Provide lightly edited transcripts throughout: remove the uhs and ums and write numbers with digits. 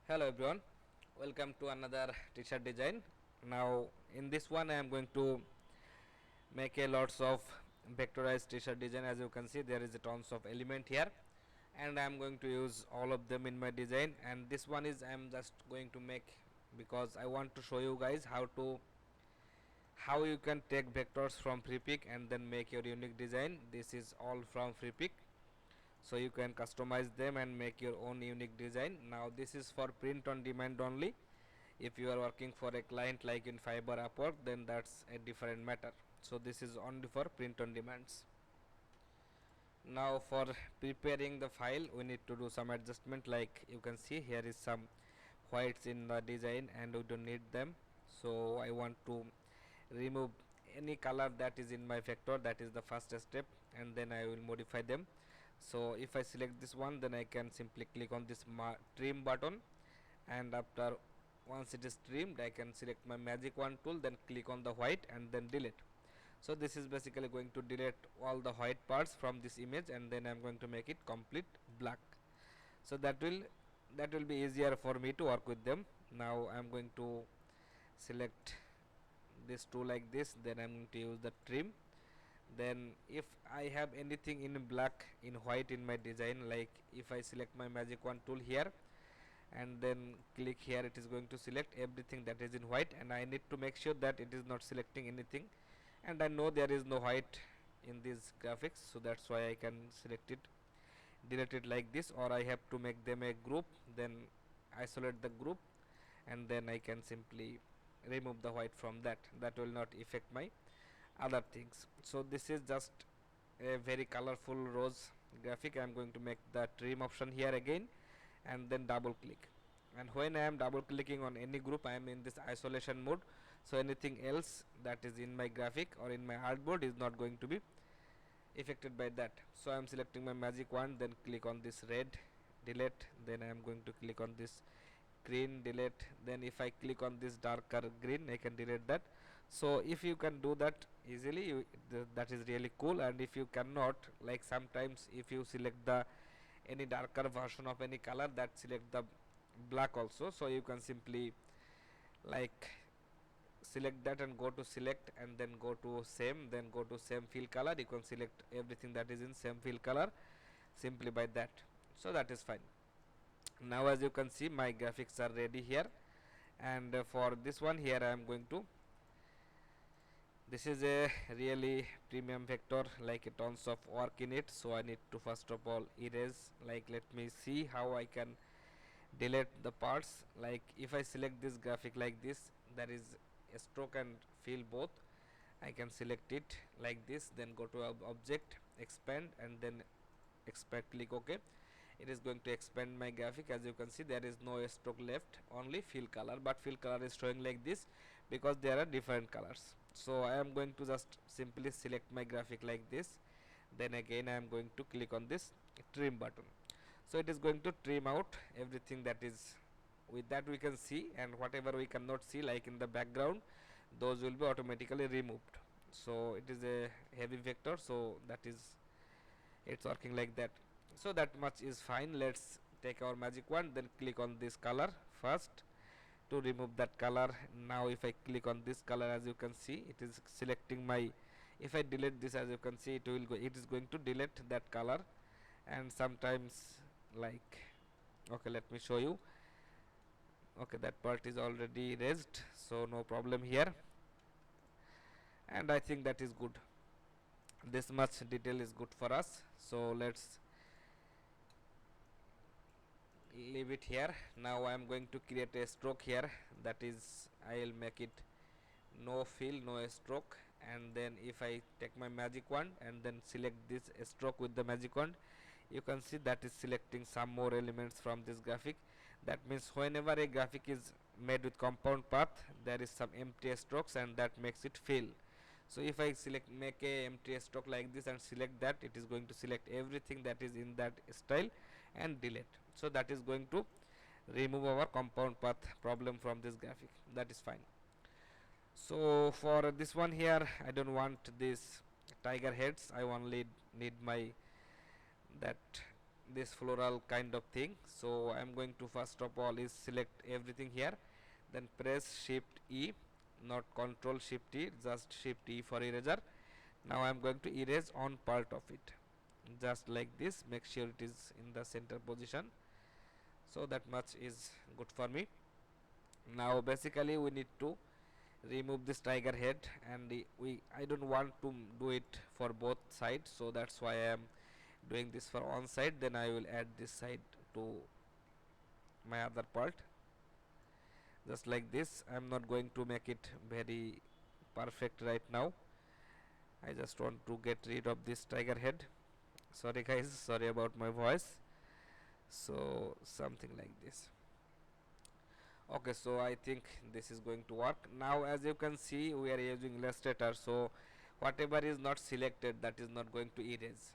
Hello everyone, welcome to another t-shirt design. Now in this one I am going to make a lots of vectorized t-shirt design. As you can see, there is a tons of element here and I am going to use all of them in my design. And this one is I am just going to make because I want to show you guys how you can take vectors from Freepik and then make your unique design. This is all from Freepik, so you can customize them and make your own unique design. Now this is for print on demand only. If you are working for a client like in Fiverr, Upwork, then that's a different matter. So this is only for print on demands. Now for preparing the file, we need to do some adjustment. Like you can see, here is some whites in the design and we don't need them, so I want to remove any color that is in my vector. That is the first step, and then I will modify them. So if I select this one, then I can simply click on this trim button, and after once it is trimmed, I can select my magic wand tool, then click on the white and then delete. So this is basically going to delete all the white parts from this image, and then I'm going to make it complete black. So that will be easier for me to work with them. Now I'm going to select this tool like this, then I'm going to use the trim. Then if I have anything in black, in white in my design, like if I select my magic wand tool here and then click here, it is going to select everything that is in white, and I need to make sure that it is not selecting anything. And I know there is no white in these graphics, so that's why I can select it, delete it like this, or I have to make them a group, then isolate the group, and then I can simply remove the white from that. That will not affect my other things. So this is just a very colorful rose graphic. I am going to make the trim option here again and then double click, and when I am double clicking on any group, I am in this isolation mode, so anything else that is in my graphic or in my artboard is not going to be affected by that. So I am selecting my magic wand, then click on this red, delete, then I am going to click on this green, delete. Then if I click on this darker green, I can delete that. So if you can do that easily, that is really cool. And if you cannot, like sometimes if you select the any darker version of any color, that select the black also, so you can simply like select that and go to select and then go to same, then go to same fill color. You can select everything that is in same fill color simply by that. So that is fine. Now as you can see, my graphics are ready here, and for this one here I am going to, this is a really premium vector, like a tons of work in it, so I need to first of all erase. Like let me see how I can delete the parts. Like if I select this graphic like this, there is a stroke and fill both. I can select it like this, then go to object, expand, and then expand, click OK. It is going to expand my graphic. As you can see, there is no stroke left, only fill color, but fill color is showing like this because there are different colors. So I am going to just simply select my graphic like this, then again I am going to click on this trim button. So it is going to trim out everything that is, with that we can see, and whatever we cannot see like in the background, those will be automatically removed. So it is a heavy vector, so that is, it's working like that. So that much is fine. Let's take our magic wand, then click on this color first to remove that color. Now if I click on this color, as you can see, it is selecting my, if I delete this, as you can see, it is going to delete that color. And sometimes, like, okay, let me show you. Okay, that part is already raised, so no problem here, and I think that is good. This much detail is good for us, so let's leave it here. Now I am going to create a stroke here, that is, I will make it no fill, no stroke. And then if I take my magic wand and then select this stroke with the magic wand, you can see that is selecting some more elements from this graphic. That means whenever a graphic is made with compound path, there is some empty strokes, and that makes it fill. So if I select, make a empty stroke like this and select that, it is going to select everything that is in that style and delete. So that is going to remove our compound path problem from this graphic. That is fine. So for this one here, I don't want this tiger heads, I only need my that this floral kind of thing. So I am going to first of all is select everything here, then press shift E, not control shift E, just shift E for eraser. Now I am going to erase on part of it, just like this. Make sure it is in the center position, so that much is good for me. Now basically we need to remove this tiger head, and I don't want to do it for both sides, so that's why I am doing this for one side. Then I will add this side to my other part, just like this. I am not going to make it very perfect right now. I just want to get rid of this tiger head. Sorry guys, sorry about my voice. So something like this. Okay, so I think this is going to work. Now as you can see, we are using Illustrator, so whatever is not selected, that is not going to erase.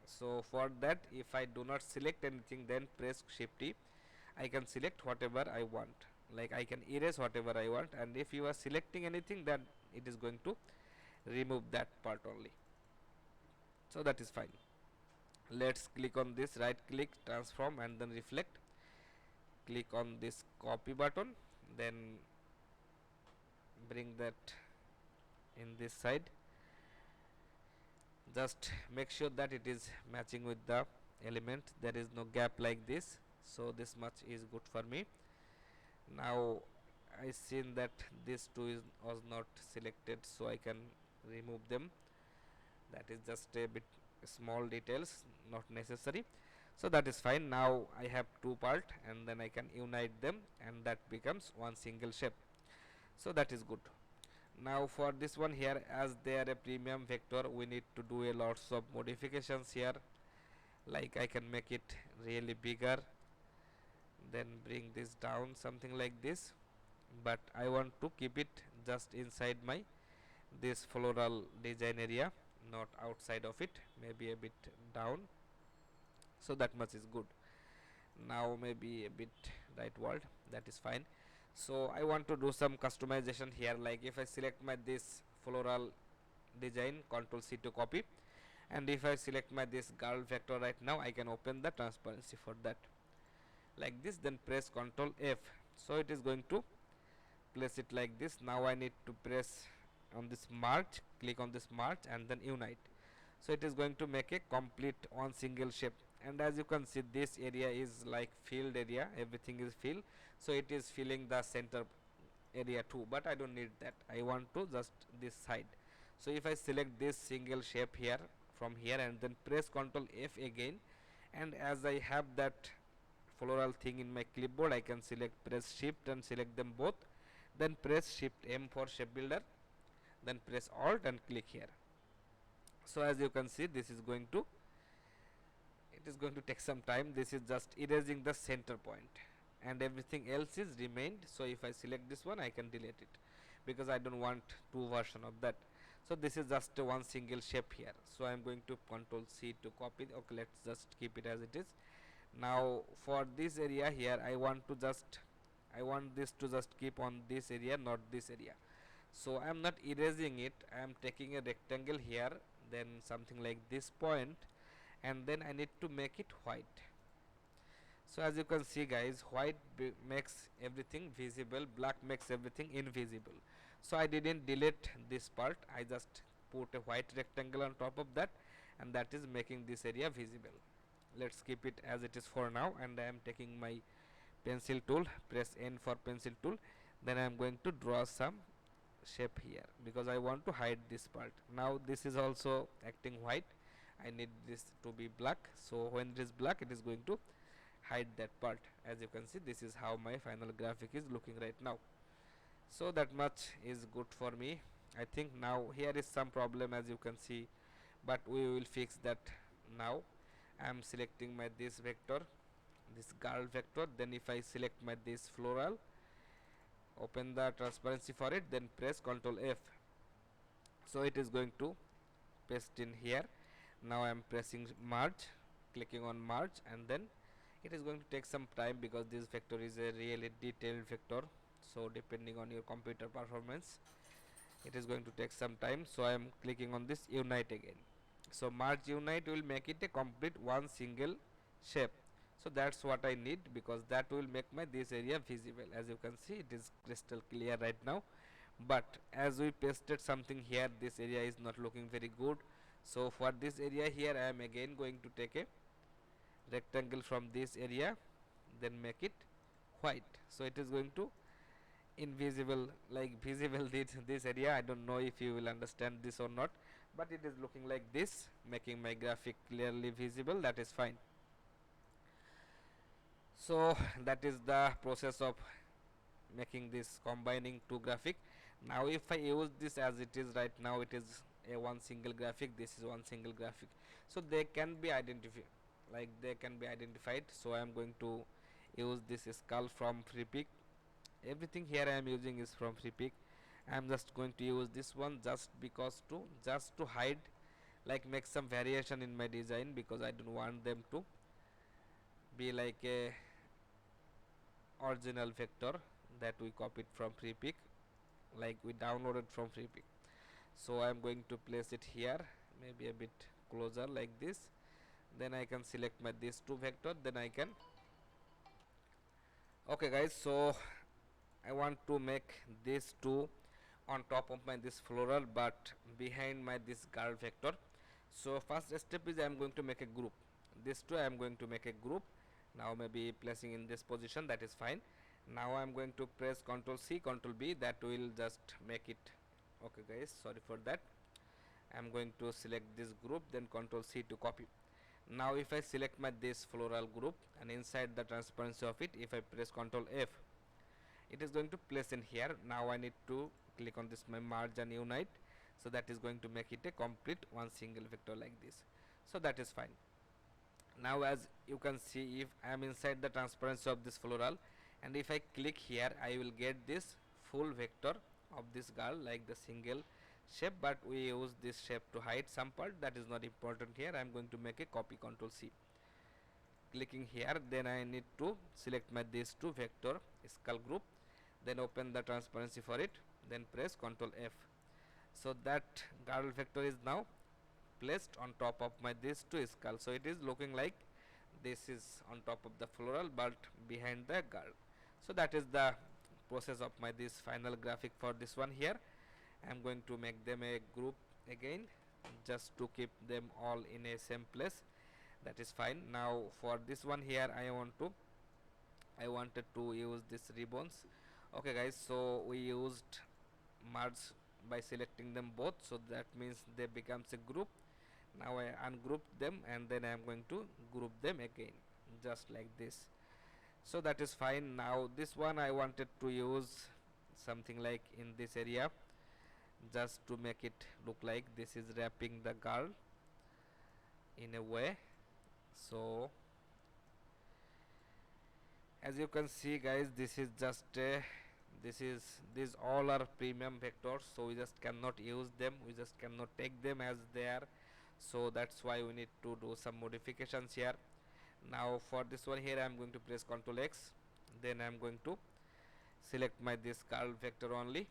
So for that, if I do not select anything, then press shift T, I can select whatever I want, like I can erase whatever I want. And if you are selecting anything, then it is going to remove that part only, so that is fine. Let's click on this, right click, transform, and then reflect. Click on this copy button, then bring that in this side. Just make sure that it is matching with the element, there is no gap like this, so this much is good for me. Now I seen that this two was not selected, so I can remove them. That is just a bit small details, not necessary, so that is fine. Now I have two part, and then I can unite them, and that becomes one single shape, so that is good. Now for this one here, as they are a premium vector, we need to do a lots of modifications here, like I can make it really bigger, then bring this down something like this, but I want to keep it just inside my this floral design area, not outside of it, maybe a bit down, so that much is good. Now maybe a bit rightward, that is fine. So I want to do some customization here, like if I select my this floral design, control C to copy, and if I select my this girl vector right now, I can open the transparency for that, like this, then press control F, so it is going to place it like this. Now I need to press on this merge, click on this merge, and then unite, so it is going to make a complete one single shape. And as you can see, this area is like filled area, everything is filled, so it is filling the center area too, but I don't need that, I want to just this side. So if I select this single shape here from here, and then press Ctrl F again, and as I have that floral thing in my clipboard, I can select, press shift and select them both, then press shift M for shape builder, then press alt and click here. So as you can see, this is going to, it is going to take some time. This is just erasing the center point, and everything else is remained. So if I select this one, I can delete it, because I don't want two version of that. So this is just one single shape here, so I am going to Control C to copy. Okay, let's just keep it as it is. Now for this area here, I want this to just keep on this area, not this area. So I am not erasing it, I am taking a rectangle here, then something like this point, and then I need to make it white. So as you can see guys, white makes everything visible, black makes everything invisible. So I didn't delete this part, I just put a white rectangle on top of that, and that is making this area visible. Let's keep it as it is for now, and I am taking my pencil tool, press N for pencil tool, then I am going to draw some shape here, because I want to hide this part. Now this is also acting white, I need this to be black, so when it is black, it is going to hide that part. As you can see, this is how my final graphic is looking right now. So that much is good for me. I think now here is some problem, as you can see, but we will fix that now. I am selecting my this vector, this girl vector, then if I select my this floral, open the transparency for it, then press Ctrl F, so it is going to paste in here. Now I am pressing merge, clicking on merge, and then it is going to take some time, because this vector is a really detailed vector, so depending on your computer performance, it is going to take some time. So I am clicking on this unite again, So merge unite will make it a complete one single shape. So that's what I need, because that will make my this area visible. As you can see, it is crystal clear right now, but as we pasted something here, this area is not looking very good. So for this area here, I am again going to take a rectangle from this area, then make it white, so it is going to invisible, like visible this area. I don't know if you will understand this or not, but it is looking like this, making my graphic clearly visible. That is fine. So that is the process of making this combining two graphic. Now if I use this as it is right now, it is a one single graphic, this is one single graphic, so they can be identified, like they can be identified. So I am going to use this skull from Freepik. Everything here I am using is from Freepik. I am just going to use this one just because to hide, like make some variation in my design, because I don't want them to be like a original vector that we copied from Freepik, like we downloaded from Freepik. So I am going to place it here, maybe a bit closer like this. Then I can select my these two vector, then I can. Okay guys, so I want to make these two on top of my this floral, but behind my this girl vector. So first step is I am going to make a group. This two I am going to make a group. Now maybe placing in this position, that is fine. Now I am going to press Ctrl C, Ctrl B, that will just make it. Okay guys, sorry for that. I am going to select this group, then Ctrl C to copy. Now if I select my this floral group, and inside the transparency of it, if I press Ctrl F, it is going to place in here. Now I need to click on this my merge and unite, so that is going to make it a complete one single vector like this. So that is fine. Now as you can see, if I am inside the transparency of this floral, and if I click here, I will get this full vector of this girl, like the single shape, but we use this shape to hide some part. That is not important here. I am going to make a copy, Ctrl C. Clicking here, then I need to select my these two vector skull group, then open the transparency for it, then press Ctrl F. So that girl vector is now placed on top of my these two skull. So it is looking like this is on top of the floral, but behind the girl. So that is the process of my this final graphic for this one here. I am going to make them a group again, just to keep them all in a same place. That is fine. Now for this one here, I wanted to use this ribbons. Okay guys, so we used merge by selecting them both, so that means they becomes a group. Now I ungroup them, and then I am going to group them again, just like this. So that is fine. Now this one I wanted to use something like in this area, just to make it look like this is wrapping the girl in a way. So as you can see guys, this is just these all are premium vectors, so we just cannot use them, we just cannot take them as they are. So that's why we need to do some modifications here. Now for this one here, I am going to press Ctrl X, then I am going to select my this curl vector only,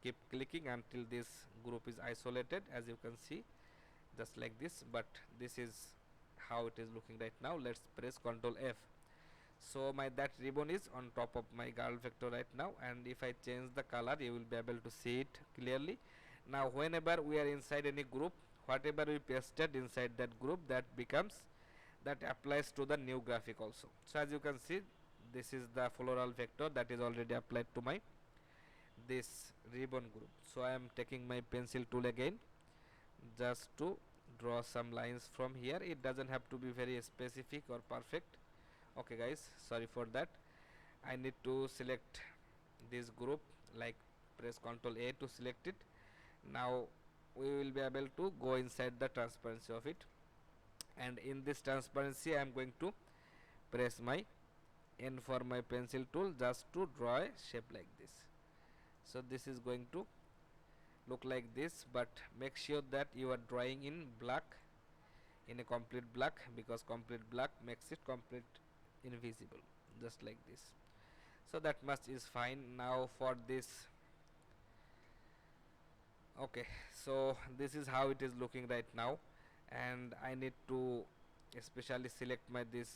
keep clicking until this group is isolated, as you can see, just like this. But this is how it is looking right now. Let's press Ctrl F. So my that ribbon is on top of my girl vector right now, and if I change the color, you will be able to see it clearly. Now whenever we are inside any group, whatever we pasted inside that group, that applies to the new graphic also. So as you can see, this is the floral vector that is already applied to my this ribbon group. So I am taking my pencil tool again, just to draw some lines from here. It doesn't have to be very specific or perfect. Okay guys, sorry for that. I need to select this group, like press Ctrl A to select it. Now we will be able to go inside the transparency of it, and in this transparency I am going to press my N for my pencil tool, just to draw a shape like this. So this is going to look like this, but make sure that you are drawing in black, in a complete black, because complete black makes it complete invisible, just like this. So that much is fine. Now for this, okay, so this is how it is looking right now. and I need to especially select my this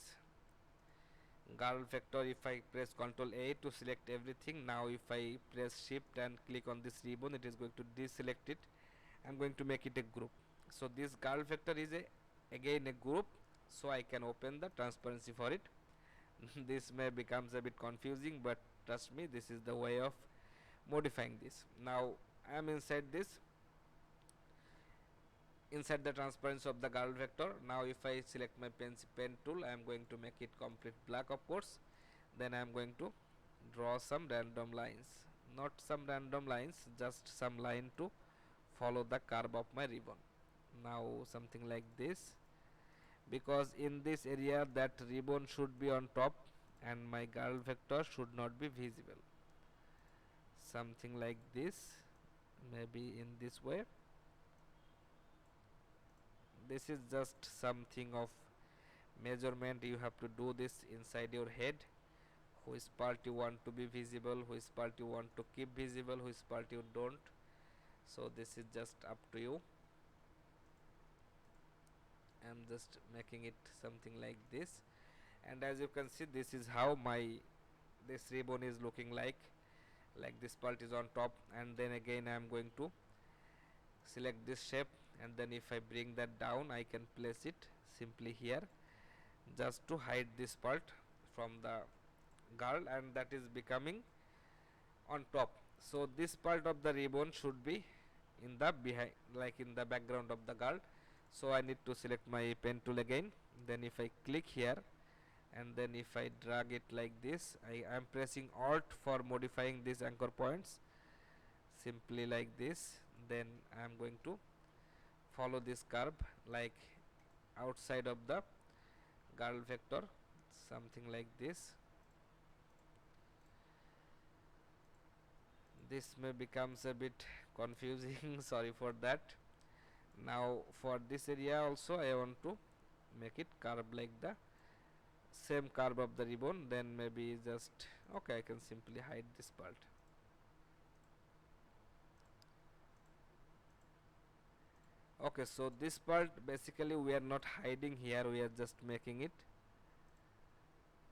girl vector. If I press Ctrl A to select everything, now if I press shift and click on this ribbon, it is going to deselect it. I'm going to make it a group. So this girl vector is again a group, so I can open the transparency for it. This may becomes a bit confusing, but trust me, this is the way of modifying this. Now I am inside the transparency of the girl vector. Now if I select my pen tool, I am going to make it complete black, of course. Then I am going to draw some random lines, not some random lines, just some line to follow the curve of my ribbon. Now something like this, because in this area that ribbon should be on top and my girl vector should not be visible. Something like this, maybe in this way. This is just something of measurement. You have to do this inside your head, which part you want to be visible, which part you want to keep visible, which part you don't. So this is just up to you. I am just making it something like this, and as you can see, this is how my this ribbon is looking like this part is on top, and then again I am going to select this shape, and then if I bring that down, I can place it simply here just to hide this part from the girl, and that is becoming on top. So this part of the ribbon should be in the behind, like in the background of the girl. So I need to select my pen tool again, then if I click here, and then if I drag it like this, I am pressing Alt for modifying these anchor points, simply like this. Then I am going to follow this curve like outside of the girl vector, something like this. This may becomes a bit confusing, sorry for that. Now for this area also I want to make it curve like the same curve of the ribbon, then maybe just okay, I can simply hide this part. Okay, so this part basically we are not hiding here, we are just making it.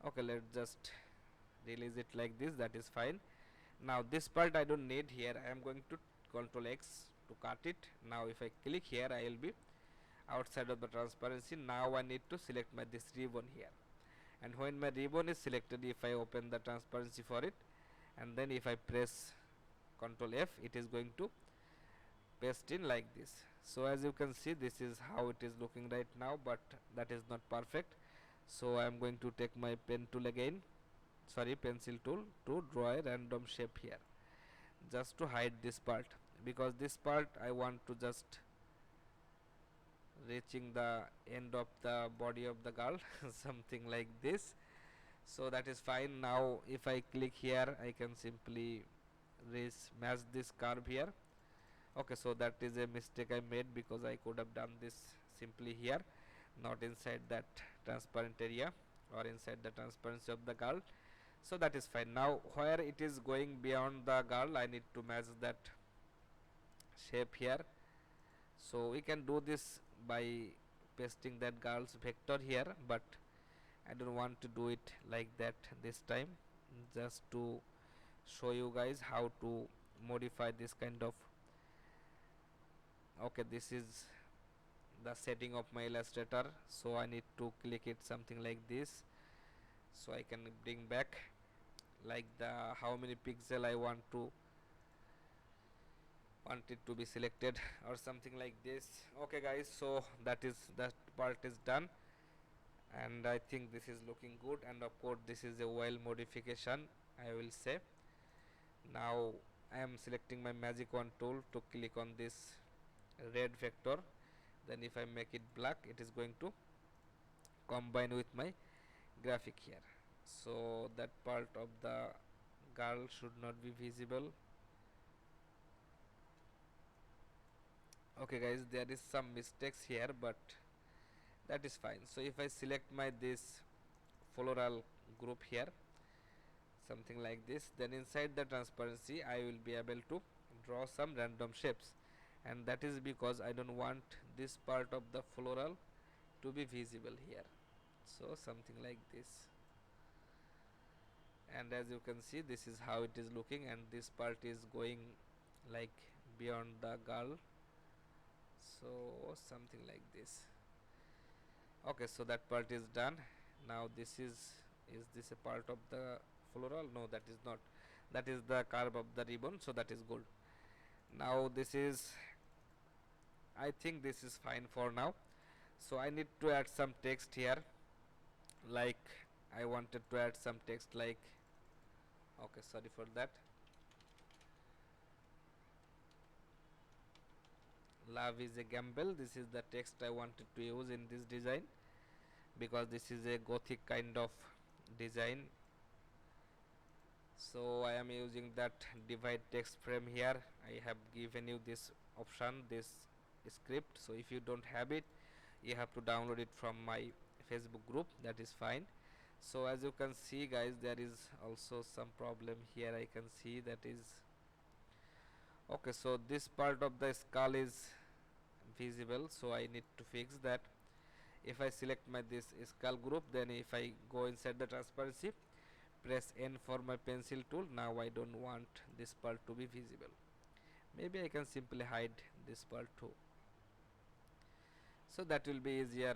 Okay, let's just release it like this, that is fine. Now this part I don't need here, I am going to Ctrl X to cut it. Now if I click here, I will be outside of the transparency. Now I need to select my this ribbon here, and when my ribbon is selected, if I open the transparency for it, and then if I press Ctrl F, it is going to paste in like this. So as you can see, this is how it is looking right now, but that is not perfect. So I am going to take my pen tool again, sorry, pencil tool, to draw a random shape here just to hide this part, because this part I want to just reaching the end of the body of the girl something like this. So that is fine. Now if I click here, I can simply match this curve here. Okay, so that is a mistake I made, because I could have done this simply here, not inside that transparent area or inside the transparency of the girl. So that is fine. Now where it is going beyond the girl, I need to match that shape here. So we can do this by pasting that girl's vector here, but I don't want to do it like that this time, just to show you guys how to modify this kind of. Okay, this is the setting of my Illustrator, so I need to click it something like this, so I can bring back like the how many pixel I want it to be selected or something like this. Okay guys, so that part is done, and I think this is looking good, and of course this is a well modification, I will say. Now I am selecting my magic wand tool to click on this red vector, then if I make it black, it is going to combine with my graphic here. So that part of the girl should not be visible. Okay guys, there is some mistakes here, but that is fine. So if I select my this floral group here, something like this, then inside the transparency I will be able to draw some random shapes, and that is because I don't want this part of the floral to be visible here. So something like this, and as you can see, this is how it is looking, and this part is going like beyond the girl, so something like this. Okay, so that part is done. Now this is this a part of the floral? No, that is not. That is the curve of the ribbon, so that is good. Now this is, I think this is fine for now. So I need to add some text here, like I wanted to add some text like, okay, sorry for that. Love is a gamble. This is the text I wanted to use in this design, because this is a gothic kind of design. So I am using that divide text frame here. I have given you this option, this script. So if you don't have it, you have to download it from my Facebook group. That is fine. So as you can see guys, there is also some problem here. I can see that is okay. So this part of the skull is visible, so I need to fix that. If I select my this skull group, then if I go inside the transparency, press N for my pencil tool, now I don't want this part to be visible. Maybe I can simply hide this part too, so that will be easier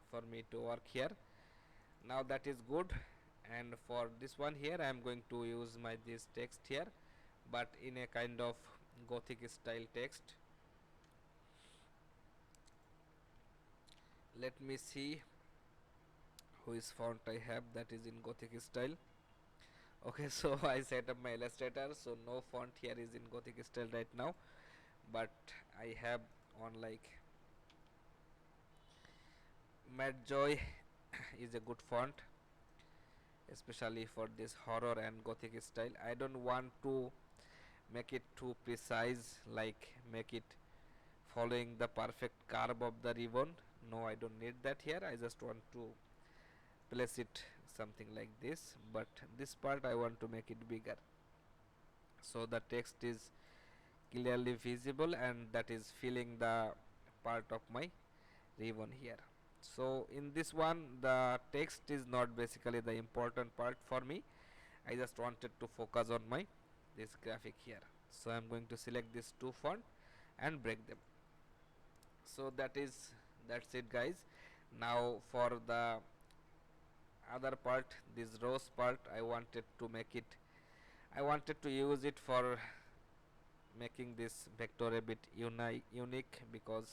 for me to work here. Now that is good, and for this one here I am going to use my this text here, but in a kind of gothic style text. Let me see which font I have that is in gothic style. Okay, so I set up my Illustrator, so no font here is in gothic style right now, but I have on like Mad Joy is a good font, especially for this horror and gothic style. I don't want to make it too precise, like make it following the perfect curve of the ribbon. No, I don't need that here. I just want to place it something like this, but this part I want to make it bigger, so the text is clearly visible and that is filling the part of my ribbon here. So in this one, the text is not basically the important part for me. I just wanted to focus on my this graphic here. So I'm going to select these two font and break them. So that's it guys. Now for the other part, this rose part, I wanted to make it, I wanted to use it for making this vector a bit unique, because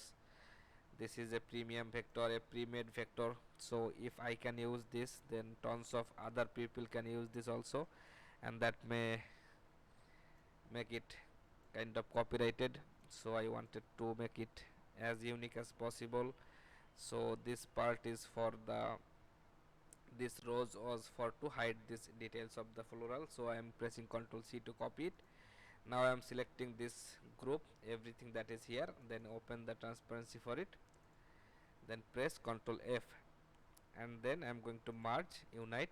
this is a premium vector, a pre-made vector. So if I can use this, then tons of other people can use this also, and that may make it kind of copyrighted. So I wanted to make it as unique as possible. So this part is for the, this rose was for to hide this details of the floral. So I am pressing Ctrl C to copy it. Now I am selecting this group, everything that is here, then open the transparency for it, then press Ctrl F, and then I am going to merge unite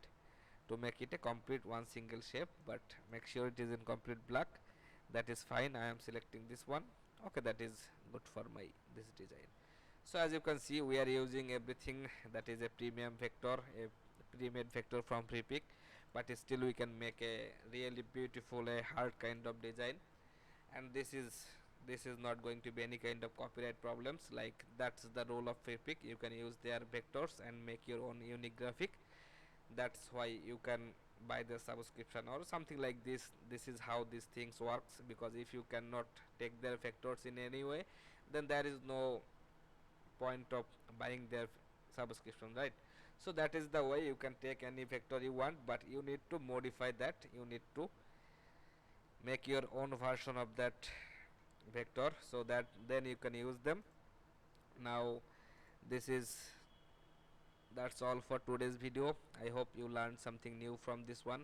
to make it a complete one single shape, but make sure it is in complete black. That is fine. I am selecting this one. Okay, that is good for my this design. So as you can see, we are using everything that is a premium vector, a pre-made vector from Freepik, but still we can make a really beautiful, a hard kind of design, and this is not going to be any kind of copyright problems. Like that's the role of Freepik. You can use their vectors and make your own unique graphic. That's why you can buy the subscription or something like this. This is how these things works, because if you cannot take their vectors in any way, then there is no point of buying their subscription, right? So that is the way you can take any vector you want, but you need to modify that. You need to make your own version of that vector, so that then you can use them. Now this is, that's all for today's video. I hope you learned something new from this one,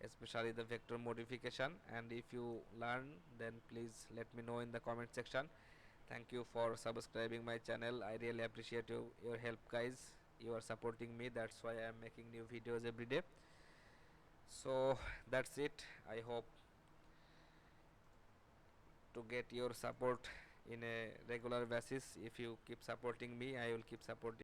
especially the vector modification, and if you learn, then please let me know in the comment section. Thank you for subscribing my channel. I really appreciate your help guys. You are supporting me, that's why I am making new videos every day. So that's it. I hope to get your support in a regular basis. If you keep supporting me, I will keep supporting